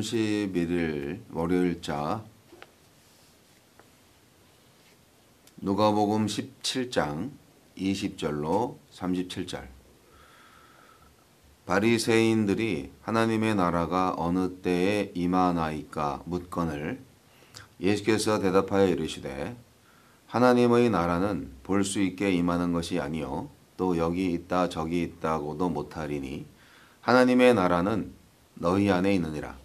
31일 월요일자 누가복음 17장 20절로 37절. 바리새인들이 하나님의 나라가 어느 때에 임하나이까 묻거늘 예수께서 대답하여 이르시되 하나님의 나라는 볼 수 있게 임하는 것이 아니요 또 여기 있다 저기 있다고도 못하리니 하나님의 나라는 너희 안에 있느니라.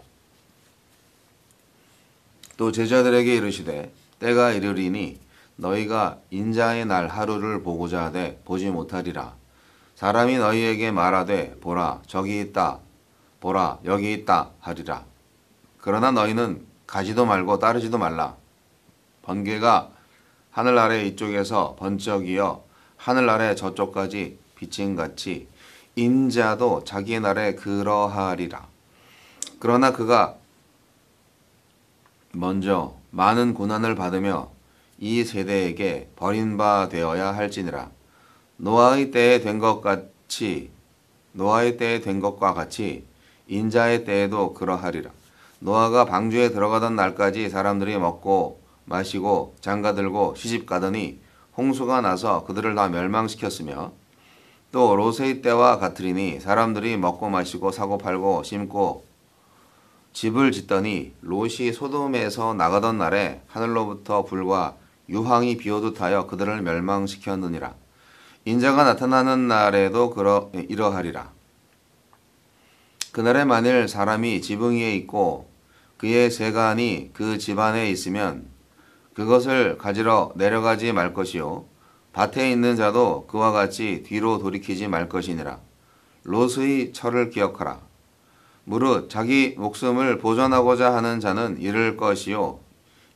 또 제자들에게 이르시되 때가 이르리니 너희가 인자의 날 하루를 보고자 하되 보지 못하리라. 사람이 너희에게 말하되 보라 저기 있다 보라 여기 있다 하리라. 그러나 너희는 가지도 말고 따르지도 말라. 번개가 하늘 아래 이쪽에서 번쩍이어 하늘 아래 저쪽까지 비침같이 인자도 자기 날에 그러하리라. 그러나 그가 먼저 많은 고난을 받으며 이 세대에게 버림바 되어야 할지니라. 노아의 때에 된 것과 같이 인자의 때에도 그러하리라. 노아가 방주에 들어가던 날까지 사람들이 먹고 마시고 장가들고 시집가더니 홍수가 나서 그들을 다 멸망시켰으며 또 롯의 때와 같으리니 사람들이 먹고 마시고 사고 팔고 심고 집을 짓더니 롯이 소돔에서 나가던 날에 하늘로부터 불과 유황이 비오듯 하여 그들을 멸망시켰느니라. 인자가 나타나는 날에도 이러하리라. 그날에 만일 사람이 지붕 위에 있고 그의 세간이 그 집안에 있으면 그것을 가지러 내려가지 말 것이요 밭에 있는 자도 그와 같이 뒤로 돌이키지 말 것이니라. 롯의 철을 기억하라. 무릇 자기 목숨을 보존하고자 하는 자는 잃을 것이요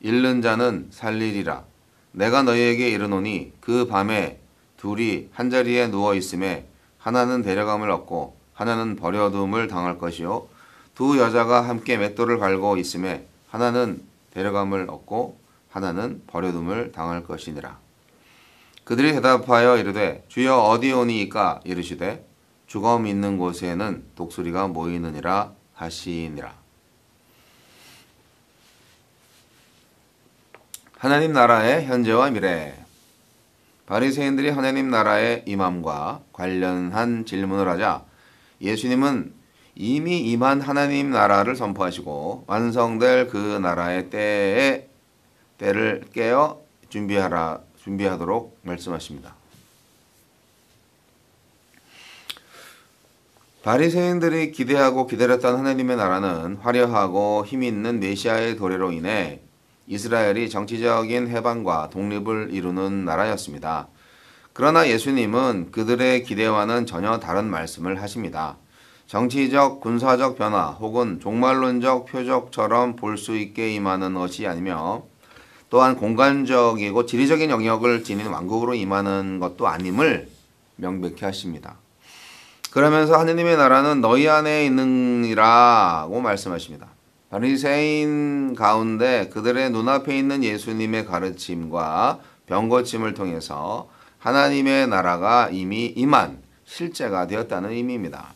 잃는 자는 살리리라. 내가 너희에게 이르노니 그 밤에 둘이 한자리에 누워 있음에 하나는 데려감을 얻고 하나는 버려둠을 당할 것이요 두 여자가 함께 맷돌을 갈고 있음에 하나는 데려감을 얻고 하나는 버려둠을 당할 것이니라. 그들이 대답하여 이르되 주여 어디 오니이까? 이르시되 주검 있는 곳에는 독수리가 모이느니라 하시니라. 하나님 나라의 현재와 미래. 바리새인들이 하나님 나라의 임함과 관련한 질문을 하자 예수님은 이미 임한 하나님 나라를 선포하시고 완성될 그 나라의 때를 깨어 준비하도록 말씀하십니다. 바리새인들이 기대하고 기다렸던 하나님의 나라는 화려하고 힘있는 메시아의 도래로 인해 이스라엘이 정치적인 해방과 독립을 이루는 나라였습니다. 그러나 예수님은 그들의 기대와는 전혀 다른 말씀을 하십니다. 정치적, 군사적 변화 혹은 종말론적 표적처럼 볼 수 있게 임하는 것이 아니며 또한 공간적이고 지리적인 영역을 지닌 왕국으로 임하는 것도 아님을 명백히 하십니다. 그러면서 하느님의 나라는 너희 안에 있느니라고 말씀하십니다. 바리새인 가운데 그들의 눈앞에 있는 예수님의 가르침과 병고침을 통해서 하나님의 나라가 이미 임한 실제가 되었다는 의미입니다.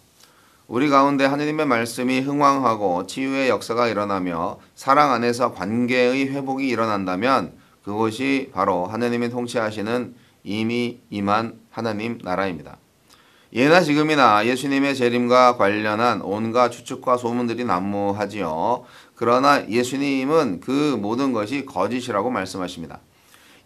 우리 가운데 하느님의 말씀이 흥왕하고 치유의 역사가 일어나며 사랑 안에서 관계의 회복이 일어난다면 그것이 바로 하느님이 통치하시는 이미 임한 하나님 나라입니다. 예나 지금이나 예수님의 재림과 관련한 온갖 추측과 소문들이 난무하지요. 그러나 예수님은 그 모든 것이 거짓이라고 말씀하십니다.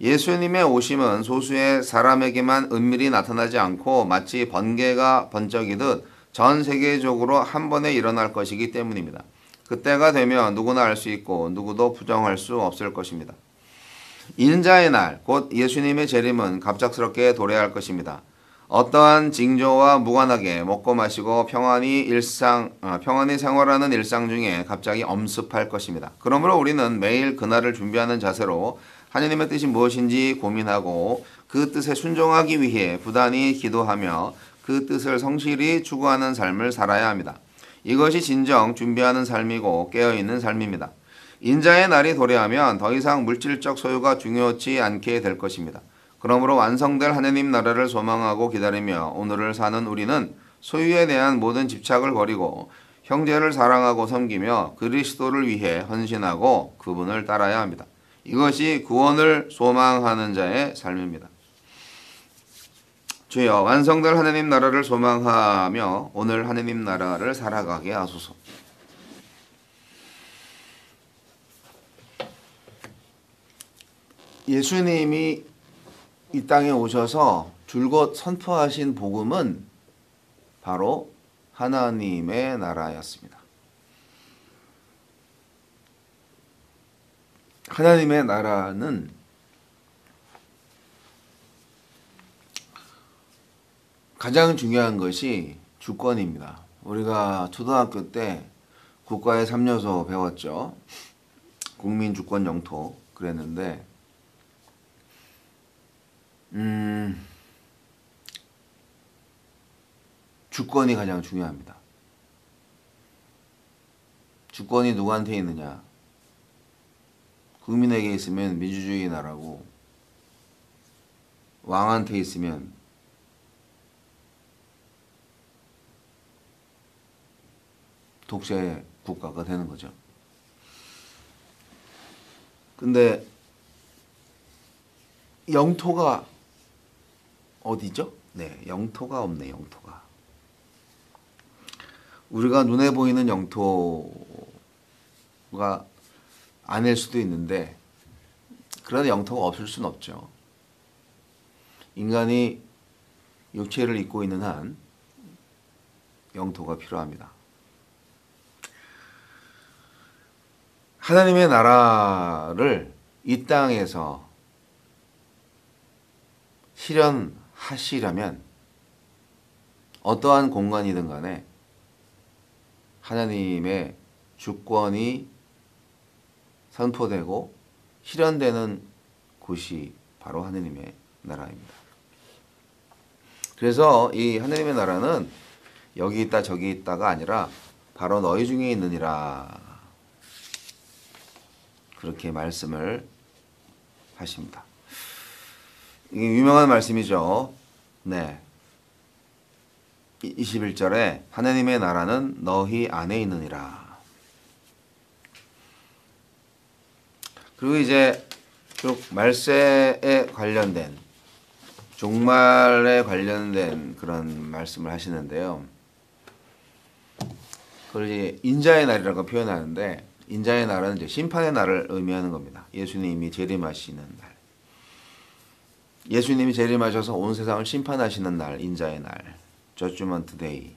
예수님의 오심은 소수의 사람에게만 은밀히 나타나지 않고 마치 번개가 번쩍이듯 전 세계적으로 한 번에 일어날 것이기 때문입니다. 그때가 되면 누구나 알 수 있고 누구도 부정할 수 없을 것입니다. 인자의 날, 곧 예수님의 재림은 갑작스럽게 도래할 것입니다. 어떠한 징조와 무관하게 먹고 마시고 평안히 생활하는 일상 중에 갑자기 엄습할 것입니다. 그러므로 우리는 매일 그날을 준비하는 자세로 하나님의 뜻이 무엇인지 고민하고 그 뜻에 순종하기 위해 부단히 기도하며 그 뜻을 성실히 추구하는 삶을 살아야 합니다. 이것이 진정 준비하는 삶이고 깨어있는 삶입니다. 인자의 날이 도래하면 더 이상 물질적 소유가 중요치 않게 될 것입니다. 그러므로 완성될 하나님 나라를 소망하고 기다리며 오늘을 사는 우리는 소유에 대한 모든 집착을 버리고 형제를 사랑하고 섬기며 그리스도를 위해 헌신하고 그분을 따라야 합니다. 이것이 구원을 소망하는 자의 삶입니다. 주여 완성될 하느님 나라를 소망하며 오늘 하느님 나라를 살아가게 하소서. 예수님이 이 땅에 오셔서 줄곧 선포하신 복음은 바로 하나님의 나라였습니다. 하나님의 나라는 가장 중요한 것이 주권입니다. 우리가 초등학교 때 국가의 3요소 배웠죠. 국민, 주권, 영토 그랬는데 주권이 가장 중요합니다. 주권이 누구한테 있느냐? 국민에게 있으면 민주주의 나라고 왕한테 있으면 독재 국가가 되는 거죠. 근데 영토가 어디죠? 네, 영토가 없네, 영토가. 우리가 눈에 보이는 영토가 아닐 수도 있는데 그런 영토가 없을 수는 없죠. 인간이 육체를 입고 있는 한 영토가 필요합니다. 하나님의 나라를 이 땅에서 실현하시려면 어떠한 공간이든 간에 하나님의 주권이 선포되고 실현되는 곳이 바로 하나님의 나라입니다. 그래서 이 하나님의 나라는 여기 있다 저기 있다가 아니라 바로 너희 중에 있느니라 그렇게 말씀을 하십니다. 이게 유명한 말씀이죠. 네. 21절에 하나님의 나라는 너희 안에 있느니라. 그리고 이제 쭉 말세에 관련된 종말에 관련된 그런 말씀을 하시는데요. 그걸 이제 인자의 날이라고 표현하는데 인자의 날은 이제 심판의 날을 의미하는 겁니다. 예수님이 재림하시는 날. 예수님이 재림하셔서 온 세상을 심판하시는 날, 인자의 날. Judgment Day.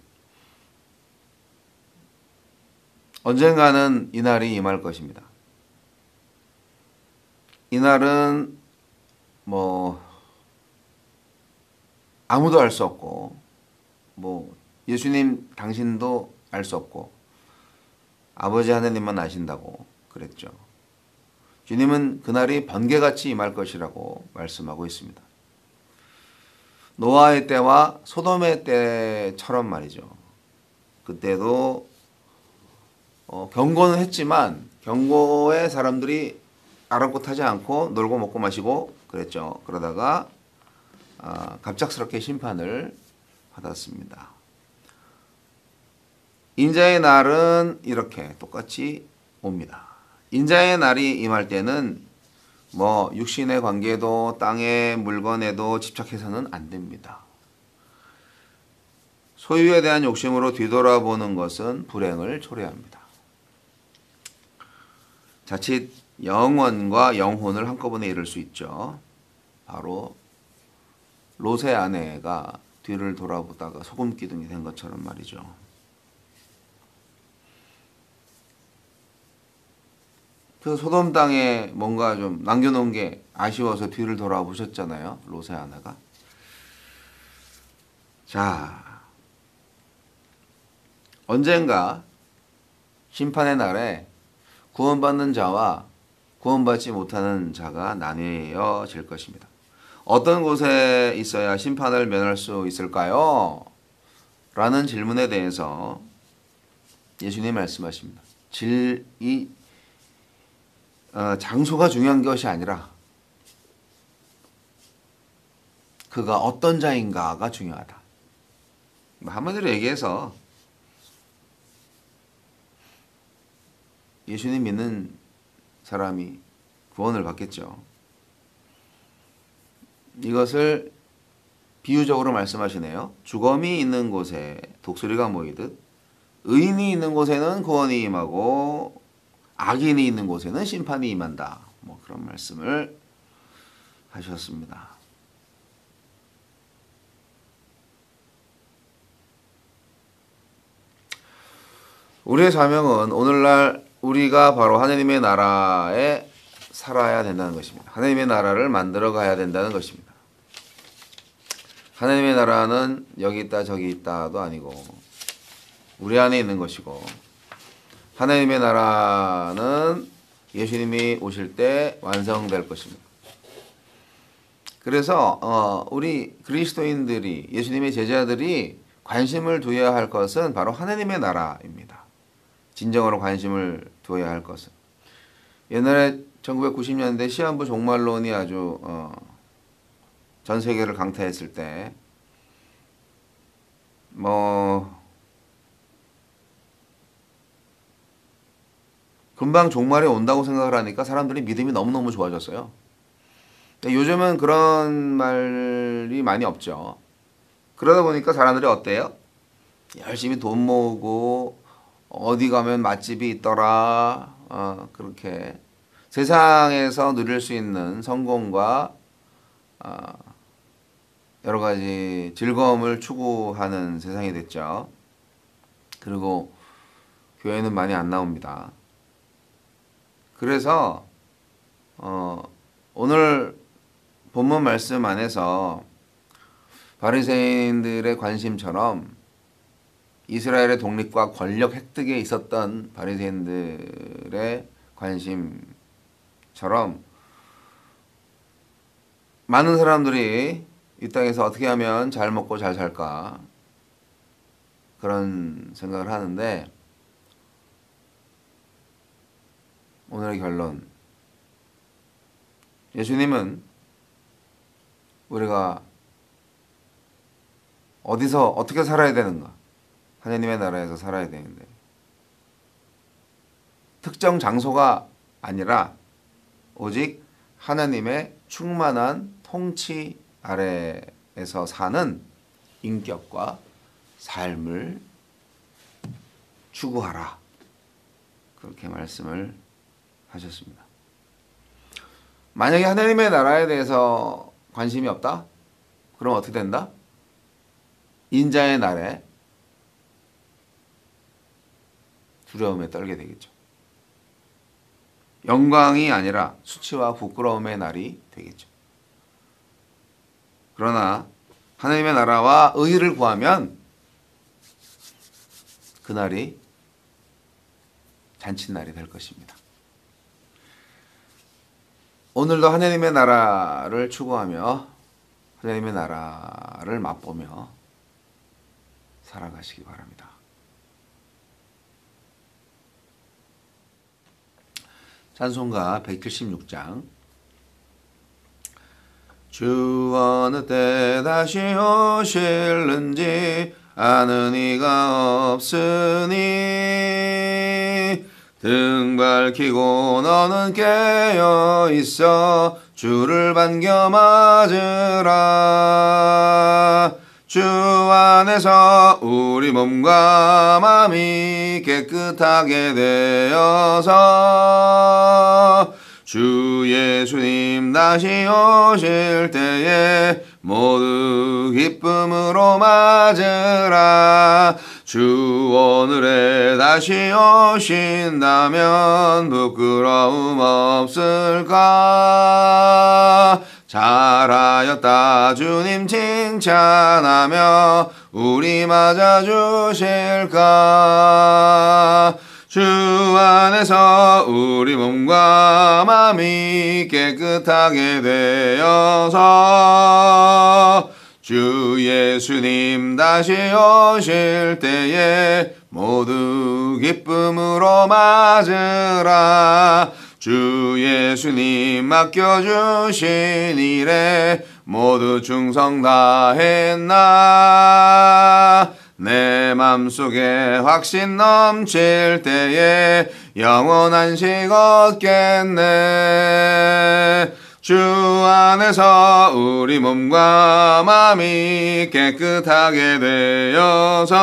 언젠가는 이 날이 임할 것입니다. 이 날은 아무도 알 수 없고 예수님 당신도 알 수 없고 아버지 하나님만 아신다고 그랬죠. 주님은 그날이 번개같이 임할 것이라고 말씀하고 있습니다. 노아의 때와 소돔의 때처럼 말이죠. 그때도 경고는 했지만 경고에 사람들이 아랑곳하지 않고 놀고 먹고 마시고 그랬죠. 그러다가 갑작스럽게 심판을 받았습니다. 인자의 날은 이렇게 똑같이 옵니다. 인자의 날이 임할 때는 육신의 관계도 땅의 물건에도 집착해서는 안 됩니다. 소유에 대한 욕심으로 뒤돌아보는 것은 불행을 초래합니다. 자칫 영원과 영혼을 한꺼번에 잃을 수 있죠. 바로 롯의 아내가 뒤를 돌아보다가 소금 기둥이 된 것처럼 말이죠. 그 소돔 땅에 뭔가 좀 남겨놓은 게 아쉬워서 뒤를 돌아보셨잖아요. 롯의 아내가. 자, 언젠가 심판의 날에 구원받는 자와 구원받지 못하는 자가 나뉘어질 것입니다. 어떤 곳에 있어야 심판을 면할 수 있을까요? 라는 질문에 대해서 예수님이 말씀하십니다. 장소가 중요한 것이 아니라 그가 어떤 자인가가 중요하다. 한마디로 얘기해서 예수님 믿는 사람이 구원을 받겠죠. 이것을 비유적으로 말씀하시네요. 주검이 있는 곳에 독수리가 모이듯 의인이 있는 곳에는 구원이 임하고 악인이 있는 곳에는 심판이 임한다. 뭐 그런 말씀을 하셨습니다. 우리의 사명은 오늘날 우리가 바로 하나님의 나라에 살아야 된다는 것입니다. 하나님의 나라를 만들어 가야 된다는 것입니다. 하나님의 나라는 여기 있다 저기 있다도 아니고 우리 안에 있는 것이고, 하나님의 나라는 예수님이 오실 때 완성될 것입니다. 그래서 우리 그리스도인들이, 예수님의 제자들이 관심을 두어야 할 것은 바로 하나님의 나라입니다. 진정으로 관심을 두어야 할 것은. 옛날에 1990년대 시한부 종말론이 아주 전 세계를 강타했을 때 금방 종말이 온다고 생각을 하니까 사람들이 믿음이 너무너무 좋아졌어요. 요즘은 그런 말이 많이 없죠. 그러다 보니까 사람들이 어때요? 열심히 돈 모으고 어디 가면 맛집이 있더라, 그렇게 세상에서 누릴 수 있는 성공과 여러 가지 즐거움을 추구하는 세상이 됐죠. 그리고 교회는 많이 안 나옵니다. 그래서 오늘 본문 말씀 안에서 바리새인들의 관심처럼 이스라엘의 독립과 권력 획득에 있었던 바리새인들의 관심처럼 많은 사람들이 이 땅에서 어떻게 하면 잘 먹고 잘 살까, 그런 생각을 하는데, 오늘의 결론, 예수님은 우리가 어디서 어떻게 살아야 되는가, 하나님의 나라에서 살아야 되는데 특정 장소가 아니라 오직 하나님의 충만한 통치 아래에서 사는 인격과 삶을 추구하라, 그렇게 말씀을 하셨습니다. 만약에 하나님의 나라에 대해서 관심이 없다? 그럼 어떻게 된다? 인자의 날에 두려움에 떨게 되겠죠. 영광이 아니라 수치와 부끄러움의 날이 되겠죠. 그러나 하나님의 나라와 의의를 구하면 그날이 잔칫날이 될 것입니다. 오늘도 하나님의 나라를 추구하며 하나님의 나라를 맛보며 살아가시기 바랍니다. 찬송가 176장. 주 어느 때 다시 오실는지 아는 이가 없으니 등 밝히고 너는 깨어 있어 주를 반겨 맞으라. 주 안에서 우리 몸과 마음이 깨끗하게 되어서 주 예수님 다시 오실 때에 모두 기쁨으로 맞으라. 주 오늘에 다시 오신다면 부끄러움 없을까. 잘하였다 주님 칭찬하며 우리 맞아주실까. 주 안에서 우리 몸과 마음이 깨끗하게 되어서 주 예수님 다시 오실 때에 모두 기쁨으로 맞으라. 주 예수님 맡겨주신 일에 모두 충성 다했나. 내 맘속에 확신 넘칠 때에 영원한 식 얻겠네. 주 안에서 우리 몸과 마음이 깨끗하게 되어서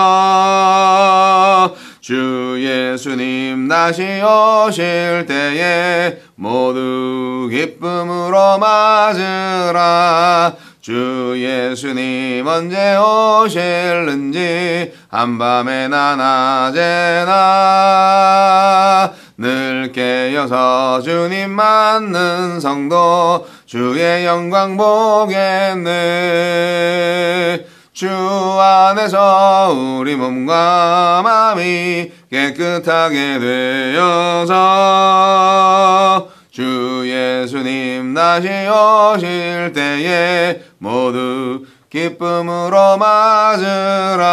주 예수님 다시 오실 때에 모두 기쁨으로 맞으라. 주 예수님 언제 오실는지 한밤에나 낮에나 늘 깨어서 주님 맞는 성도 주의 영광 보겠네. 주 안에서 우리 몸과 마음이 깨끗하게 되어서 주 예수님 다시 오실 때에 모두 기쁨으로 맞으라.